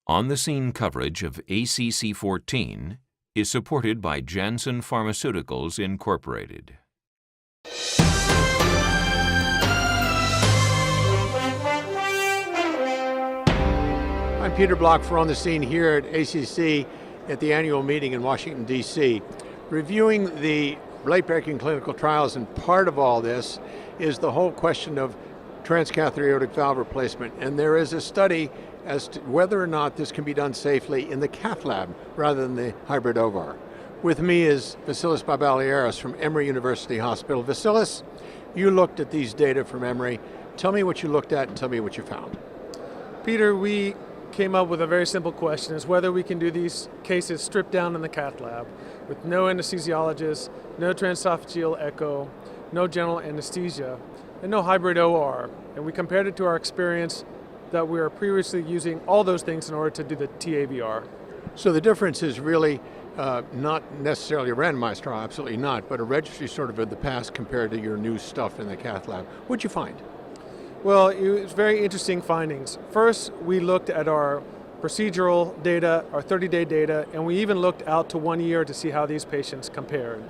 On-the-scene coverage of ACC.14 is supported by Janssen Pharmaceuticals, Incorporated. I'm Peter Block for On the Scene here at ACC at the annual meeting in Washington, D.C. Reviewing the late-breaking clinical trials, and part of all this is the whole question of transcatheter aortic valve replacement. And there is a study as to whether or not this can be done safely in the cath lab rather than the hybrid OVAR. With me is Vasilis Babalieros from Emory University Hospital. Vasilis, you looked at these data from Emory. Tell me what you looked at and tell me what you found. Peter, we came up with a very simple question, is whether we can do these cases stripped down in the cath lab with no anesthesiologist, no transesophageal echo, no general anesthesia, and no hybrid OR. And we compared it to our experience that we were previously using all those things in order to do the TAVR. So the difference is really not necessarily a randomized trial, absolutely not, but a registry sort of in the past compared to your new stuff in the cath lab. What'd you find? Well, it was very interesting findings. First, we looked at our procedural data, our 30-day data, and we even looked out to 1 year to see how these patients compared.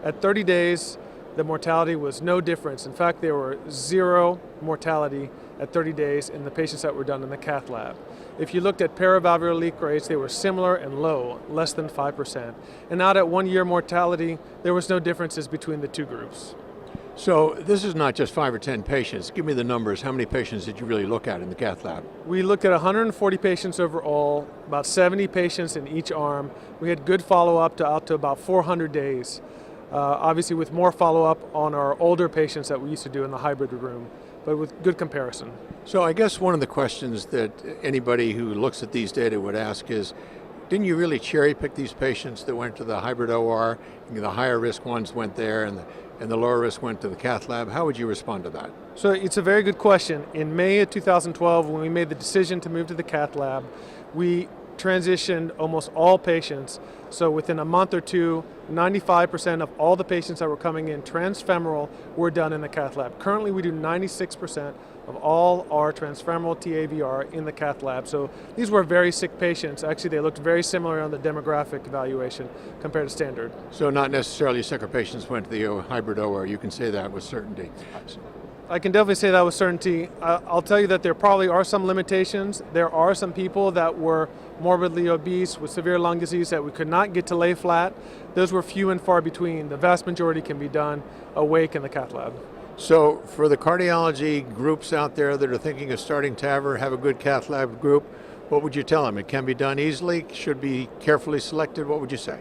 At 30 days, the mortality was no difference. In fact, there were zero mortality at 30 days in the patients that were done in the cath lab. If you looked at paravalvular leak rates, they were similar and low, less than 5%. And out at 1 year mortality, there was no differences between the two groups. So this is not just 5 or 10 patients. Give me the numbers. How many patients did you really look at in the cath lab? We looked at 140 patients overall, about 70 patients in each arm. We had good follow-up out to about 400 days. Obviously with more follow-up on our older patients that we used to do in the hybrid room, but with good comparison. So I guess one of the questions that anybody who looks at these data would ask is, didn't you really cherry pick these patients that went to the hybrid OR? The higher risk ones went there and the lower risk went to the cath lab. How would you respond to that? So it's a very good question. In May of 2012, when we made the decision to move to the cath lab, we transitioned almost all patients. So within a month or two, 95% of all the patients that were coming in transfemoral were done in the cath lab. Currently, we do 96% of all our transfemoral TAVR in the cath lab. So these were very sick patients. Actually, they looked very similar on the demographic evaluation compared to standard. So not necessarily sicker patients went to the hybrid OR. You can say that with certainty. I can definitely say that with certainty. I'll tell you that there probably are some limitations. There are some people that were morbidly obese with severe lung disease that we could not get to lay flat. Those were few and far between. The vast majority can be done awake in the cath lab. So for the cardiology groups out there that are thinking of starting TAVR, have a good cath lab group, what would you tell them? It can be done easily, should be carefully selected. What would you say?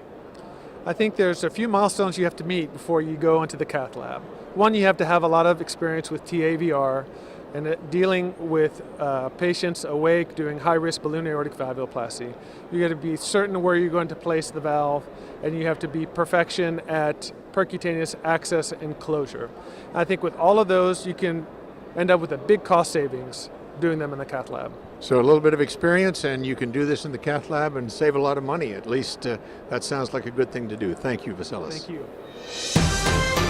I think there's a few milestones you have to meet before you go into the cath lab. One, you have to have a lot of experience with TAVR and dealing with patients awake doing high-risk balloon aortic valvuloplasty. You got to be certain where you're going to place the valve, and you have to be perfection at percutaneous access and closure. I think with all of those, you can end up with a big cost savings doing them in the cath lab. So a little bit of experience, and you can do this in the cath lab and save a lot of money. At least that sounds like a good thing to do. Thank you, Vasilis. Thank you.